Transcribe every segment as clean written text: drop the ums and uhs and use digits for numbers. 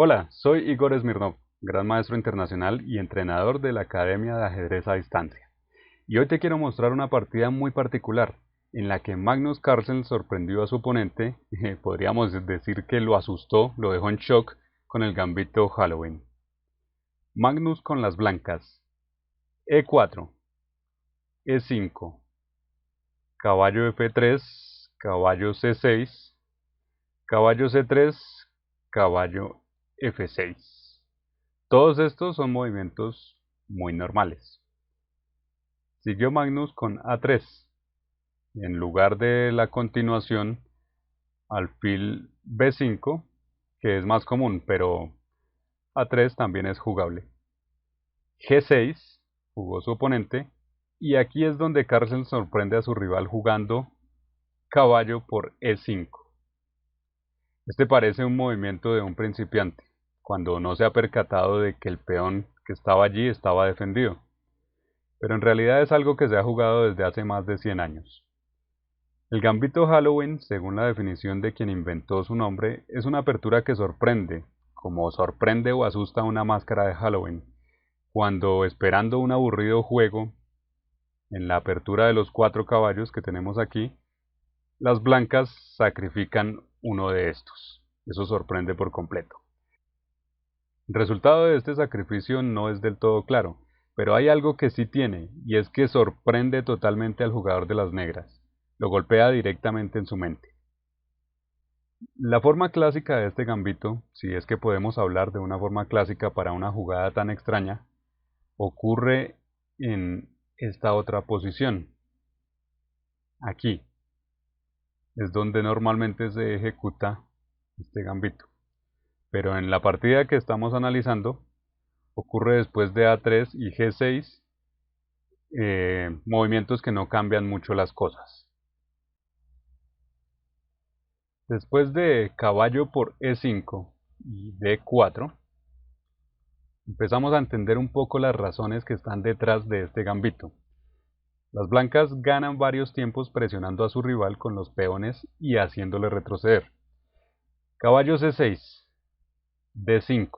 Hola, soy Igor Smirnov, gran maestro internacional y entrenador de la Academia de Ajedrez a Distancia. Y hoy te quiero mostrar una partida muy particular, en la que Magnus Carlsen sorprendió a su oponente, podríamos decir que lo asustó, lo dejó en shock con el gambito Halloween. Magnus con las blancas, E4, E5, caballo F3, caballo C6, caballo C3, caballo F6. Todos estos son movimientos muy normales. Siguió Magnus con A3. En lugar de la continuación, alfil B5, que es más común, pero A3 también es jugable. G6, jugó su oponente, y aquí es donde Carlsen sorprende a su rival jugando caballo por E5. Este parece un movimiento de un principiante, cuando no se ha percatado de que el peón que estaba allí estaba defendido, pero en realidad es algo que se ha jugado desde hace más de 100 años. El gambito Halloween, según la definición de quien inventó su nombre, es una apertura que sorprende, como sorprende o asusta una máscara de Halloween, cuando esperando un aburrido juego, en la apertura de los 4 caballos que tenemos aquí, las blancas sacrifican uno de estos. Eso sorprende por completo. El resultado de este sacrificio no es del todo claro, pero hay algo que sí tiene, y es que sorprende totalmente al jugador de las negras. Lo golpea directamente en su mente. La forma clásica de este gambito, si es que podemos hablar de una forma clásica para una jugada tan extraña, ocurre en esta otra posición. Aquí es donde normalmente se ejecuta este gambito. Pero en la partida que estamos analizando, ocurre después de A3 y G6, movimientos que no cambian mucho las cosas. Después de caballo por E5 y D4, empezamos a entender un poco las razones que están detrás de este gambito. Las blancas ganan varios tiempos presionando a su rival con los peones y haciéndole retroceder. Caballo C6, D5,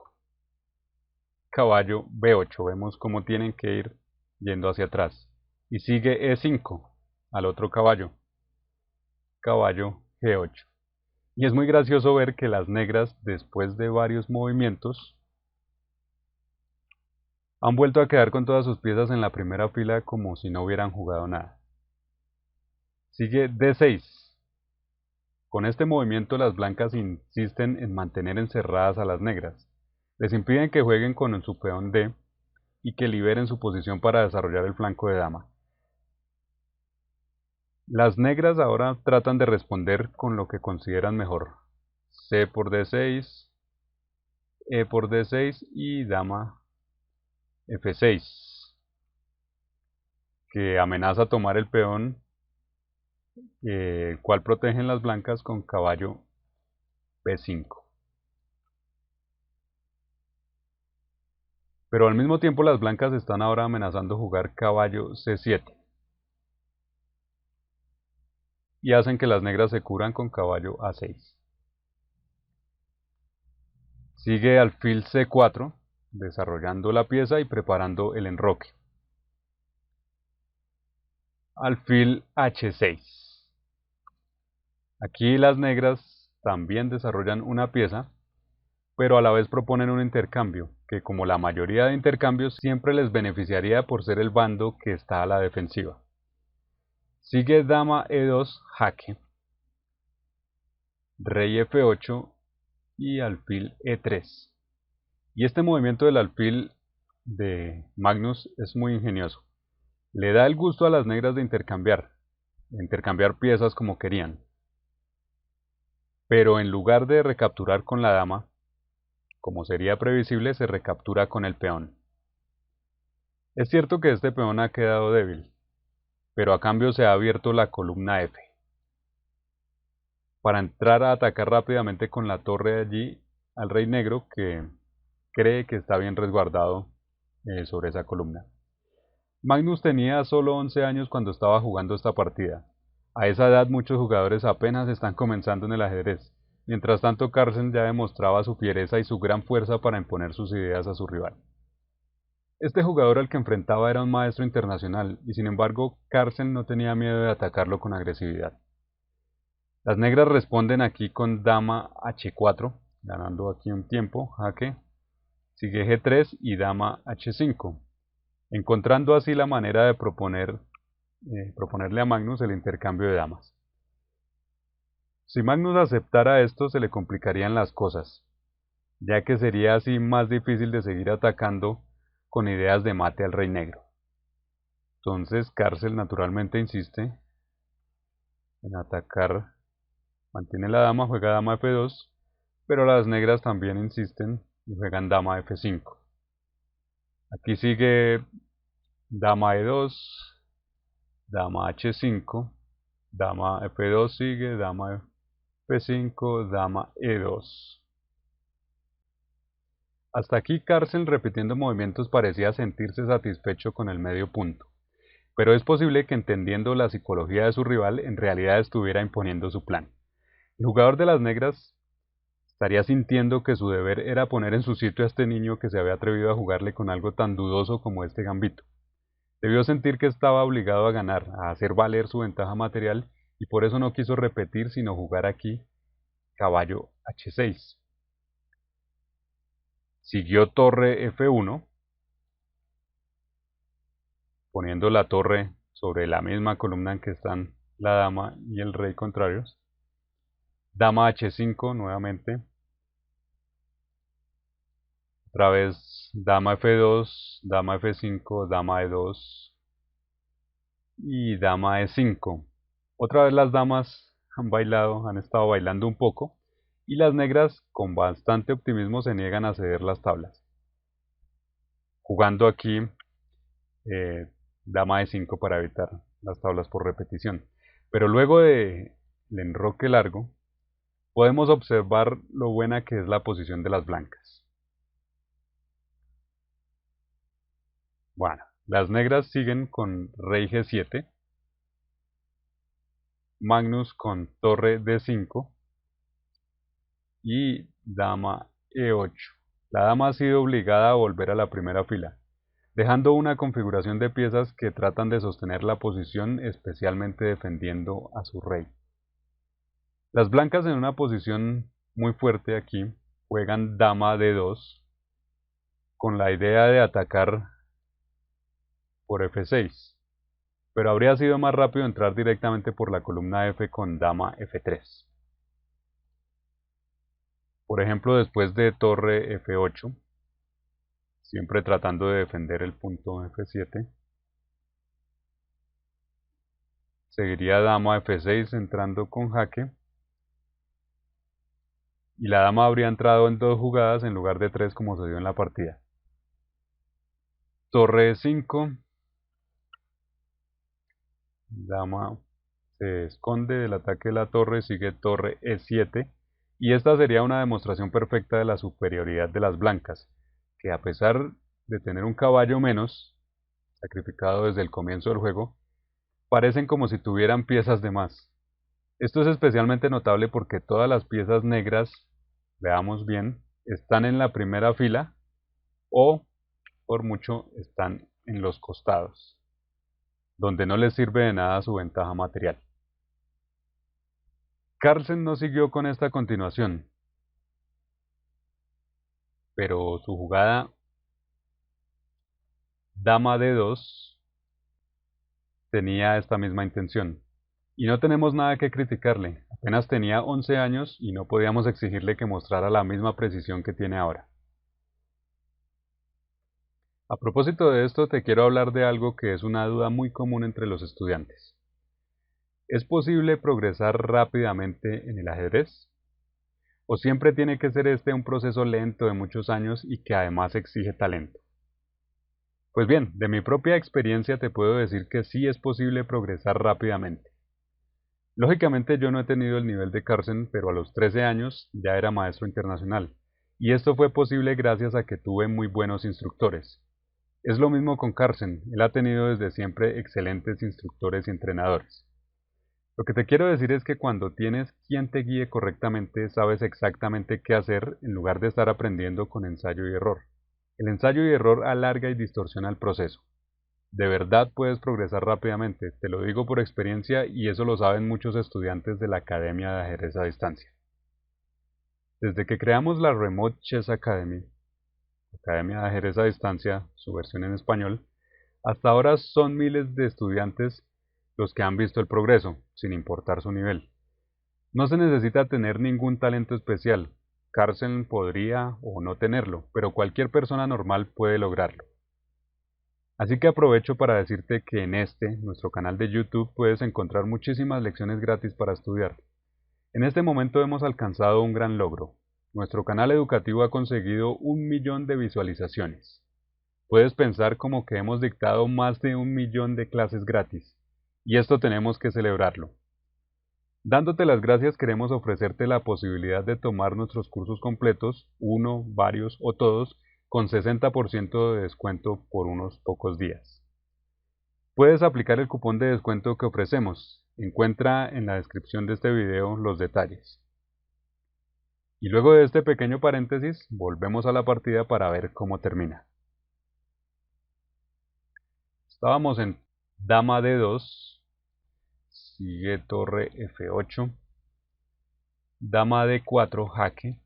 caballo B8, vemos cómo tienen que ir yendo hacia atrás. Y sigue E5, al otro caballo, caballo G8. Y es muy gracioso ver que las negras, después de varios movimientos, han vuelto a quedar con todas sus piezas en la primera fila como si no hubieran jugado nada. Sigue D6. Con este movimiento las blancas insisten en mantener encerradas a las negras. Les impiden que jueguen con su peón D y que liberen su posición para desarrollar el flanco de dama. Las negras ahora tratan de responder con lo que consideran mejor. C por D6, E por D6 y dama F6, que amenaza tomar el peón, el cual protegen las blancas con caballo B5. Pero al mismo tiempo las blancas están ahora amenazando jugar caballo C7 y hacen que las negras se cubran con caballo A6. Sigue alfil C4, desarrollando la pieza y preparando el enroque. Alfil H6. Aquí las negras también desarrollan una pieza, pero a la vez proponen un intercambio, que como la mayoría de intercambios siempre les beneficiaría por ser el bando que está a la defensiva. Sigue dama E2, jaque, rey F8 y alfil E3. Y este movimiento del alfil de Magnus es muy ingenioso. Le da el gusto a las negras de intercambiar piezas como querían. Pero en lugar de recapturar con la dama, como sería previsible, se recaptura con el peón. Es cierto que este peón ha quedado débil, pero a cambio se ha abierto la columna F, para entrar a atacar rápidamente con la torre allí al rey negro, que cree que está bien resguardado sobre esa columna. Magnus tenía solo 11 años cuando estaba jugando esta partida. A esa edad muchos jugadores apenas están comenzando en el ajedrez, Mientras tanto, Carlsen ya demostraba su fiereza y su gran fuerza para imponer sus ideas a su rival. Este jugador al que enfrentaba era un maestro internacional, y sin embargo, Carlsen no tenía miedo de atacarlo con agresividad. Las negras responden aquí con dama h4, ganando aquí un tiempo, jaque, sigue g3 y dama h5, encontrando así la manera de proponerle a Magnus el intercambio de damas. Si Magnus aceptara esto, se le complicarían las cosas, ya que sería así más difícil de seguir atacando con ideas de mate al rey negro. Entonces Carlsen naturalmente insiste en atacar, mantiene la dama, juega dama f2, pero las negras también insisten y juegan dama f5. Aquí sigue dama e2, dama h5, dama f2 sigue, dama f5, dama e2. Hasta aquí Carlsen, repitiendo movimientos, parecía sentirse satisfecho con el medio punto, pero es posible que, entendiendo la psicología de su rival, en realidad estuviera imponiendo su plan. El jugador de las negras estaría sintiendo que su deber era poner en su sitio a este niño que se había atrevido a jugarle con algo tan dudoso como este gambito. Debió sentir que estaba obligado a ganar, a hacer valer su ventaja material, y por eso no quiso repetir sino jugar aquí caballo h6. Siguió torre f1, poniendo la torre sobre la misma columna en que están la dama y el rey contrarios. Dama h5 nuevamente. Otra vez dama f2, dama f5, dama e2 y dama e5. Otra vez las damas han estado bailando un poco, y las negras con bastante optimismo se niegan a ceder las tablas. Jugando aquí dama e5 para evitar las tablas por repetición. Pero luego del enroque largo, podemos observar lo buena que es la posición de las blancas. Bueno, las negras siguen con rey g7, Magnus con torre d5 y dama e8. La dama ha sido obligada a volver a la primera fila, dejando una configuración de piezas que tratan de sostener la posición, especialmente defendiendo a su rey. Las blancas, en una posición muy fuerte aquí, juegan dama d2 con la idea de atacar por f6, pero habría sido más rápido entrar directamente por la columna f con dama f3. Por ejemplo, después de torre f8, siempre tratando de defender el punto f7, seguiría dama f6 entrando con jaque, y la dama habría entrado en 2 jugadas en lugar de 3 como se dio en la partida. Torre e5, dama se esconde del ataque de la torre, sigue torre e7, y esta sería una demostración perfecta de la superioridad de las blancas, que a pesar de tener un caballo menos, sacrificado desde el comienzo del juego, parecen como si tuvieran piezas de más. Esto es especialmente notable porque todas las piezas negras, veamos bien, están en la primera fila o, por mucho, están en los costados, donde no les sirve de nada su ventaja material. Carlsen no siguió con esta continuación, pero su jugada dama d2 tenía esta misma intención. Y no tenemos nada que criticarle, apenas tenía 11 años y no podíamos exigirle que mostrara la misma precisión que tiene ahora. A propósito de esto, te quiero hablar de algo que es una duda muy común entre los estudiantes. ¿Es posible progresar rápidamente en el ajedrez? ¿O siempre tiene que ser este un proceso lento de muchos años y que además exige talento? Pues bien, de mi propia experiencia te puedo decir que sí es posible progresar rápidamente. Lógicamente yo no he tenido el nivel de Carlsen, pero a los 13 años ya era maestro internacional, y esto fue posible gracias a que tuve muy buenos instructores. Es lo mismo con Carlsen, él ha tenido desde siempre excelentes instructores y entrenadores. Lo que te quiero decir es que cuando tienes quien te guíe correctamente, sabes exactamente qué hacer en lugar de estar aprendiendo con ensayo y error. El ensayo y error alarga y distorsiona el proceso. De verdad puedes progresar rápidamente, te lo digo por experiencia y eso lo saben muchos estudiantes de la Academia de Ajedrez a Distancia. Desde que creamos la Remote Chess Academy, Academia de Ajedrez a Distancia, su versión en español, hasta ahora son miles de estudiantes los que han visto el progreso, sin importar su nivel. No se necesita tener ningún talento especial, Carlsen podría o no tenerlo, pero cualquier persona normal puede lograrlo. Así que aprovecho para decirte que en nuestro canal de YouTube, puedes encontrar muchísimas lecciones gratis para estudiar. En este momento hemos alcanzado un gran logro. Nuestro canal educativo ha conseguido 1.000.000 de visualizaciones. Puedes pensar como que hemos dictado más de 1.000.000 de clases gratis, y esto tenemos que celebrarlo. Dándote las gracias, queremos ofrecerte la posibilidad de tomar nuestros cursos completos, uno, varios o todos, con 60% de descuento por unos pocos días. Puedes aplicar el cupón de descuento que ofrecemos. Encuentra en la descripción de este video los detalles. Y luego de este pequeño paréntesis, volvemos a la partida para ver cómo termina. Estábamos en dama d2, sigue torre f8, dama d4 jaque,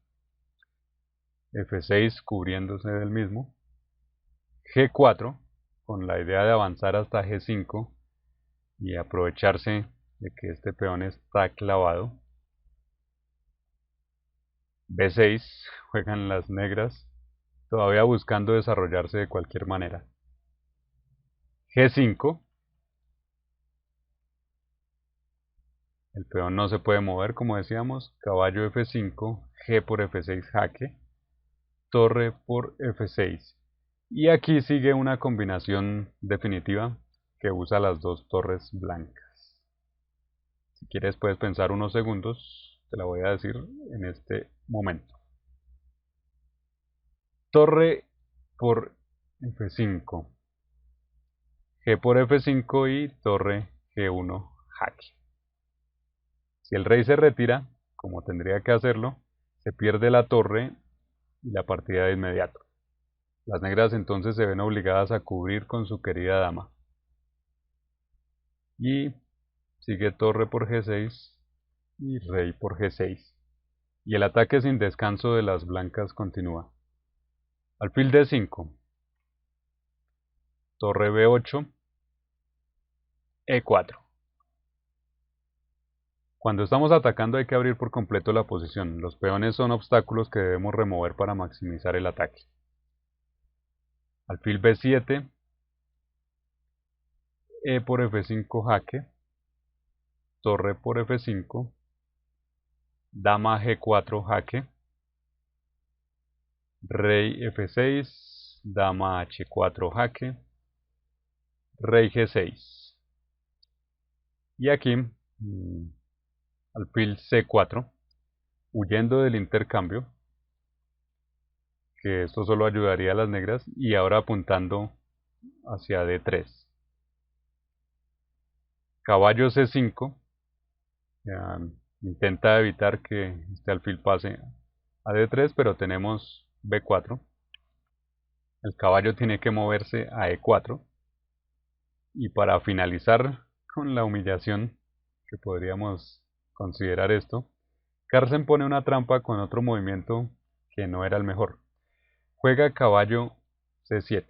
f6 cubriéndose del mismo, g4 con la idea de avanzar hasta g5 y aprovecharse de que este peón está clavado. b6 juegan las negras, todavía buscando desarrollarse de cualquier manera. g5, el peón no se puede mover como decíamos, caballo f5, g por f6 jaque, torre por f6. Y aquí sigue una combinación definitiva que usa las dos torres blancas. Si quieres puedes pensar unos segundos, te la voy a decir en este momento. Torre por f5, g por f5 y torre g1 jaque. Si el rey se retira, como tendría que hacerlo, se pierde la torre y la partida de inmediato. Las negras entonces se ven obligadas a cubrir con su querida dama. Y sigue torre por g6 y rey por g6. Y el ataque sin descanso de las blancas continúa. Alfil d5, torre b8, e4. Cuando estamos atacando hay que abrir por completo la posición. Los peones son obstáculos que debemos remover para maximizar el ataque. Alfil b7, e por f5 jaque, torre por f5, dama g4 jaque, rey f6, dama h4 jaque, rey g6. Y aquí, alfil c4, huyendo del intercambio, que esto solo ayudaría a las negras, y ahora apuntando hacia d3. Caballo c5, intenta evitar que este alfil pase a d3, pero tenemos b4. El caballo tiene que moverse a e4. Y para finalizar con la humillación, que podríamos considerar esto, Carlsen pone una trampa con otro movimiento que no era el mejor. Juega caballo c7.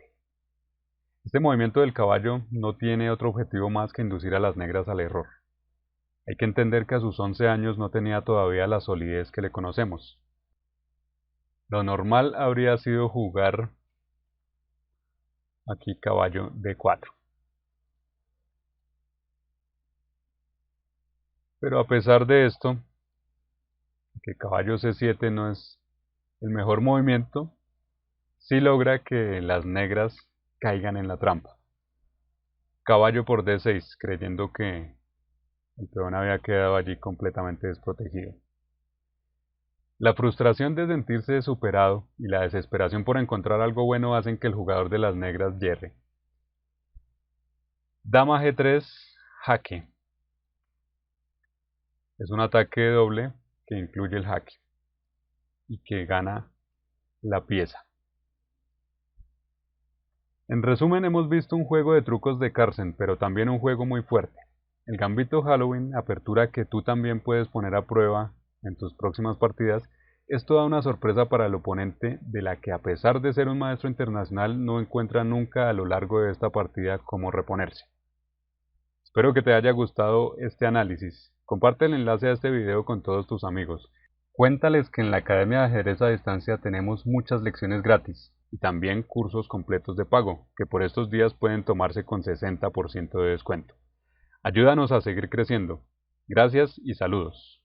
Este movimiento del caballo no tiene otro objetivo más que inducir a las negras al error. Hay que entender que a sus 11 años no tenía todavía la solidez que le conocemos. Lo normal habría sido jugar aquí caballo d4. Pero a pesar de esto, que caballo c7 no es el mejor movimiento, sí logra que las negras caigan en la trampa. Caballo por d6, creyendo que el peón había quedado allí completamente desprotegido. La frustración de sentirse superado y la desesperación por encontrar algo bueno hacen que el jugador de las negras yerre. Dama g3, jaque. Es un ataque doble que incluye el jaque y que gana la pieza. En resumen, hemos visto un juego de trucos de Carlsen, pero también un juego muy fuerte. El Gambito Halloween, apertura que tú también puedes poner a prueba en tus próximas partidas, es toda una sorpresa para el oponente, de la que, a pesar de ser un maestro internacional, no encuentra nunca a lo largo de esta partida cómo reponerse. Espero que te haya gustado este análisis. Comparte el enlace a este video con todos tus amigos. Cuéntales que en la Academia de Ajedrez a Distancia tenemos muchas lecciones gratis y también cursos completos de pago, que por estos días pueden tomarse con 60% de descuento. Ayúdanos a seguir creciendo. Gracias y saludos.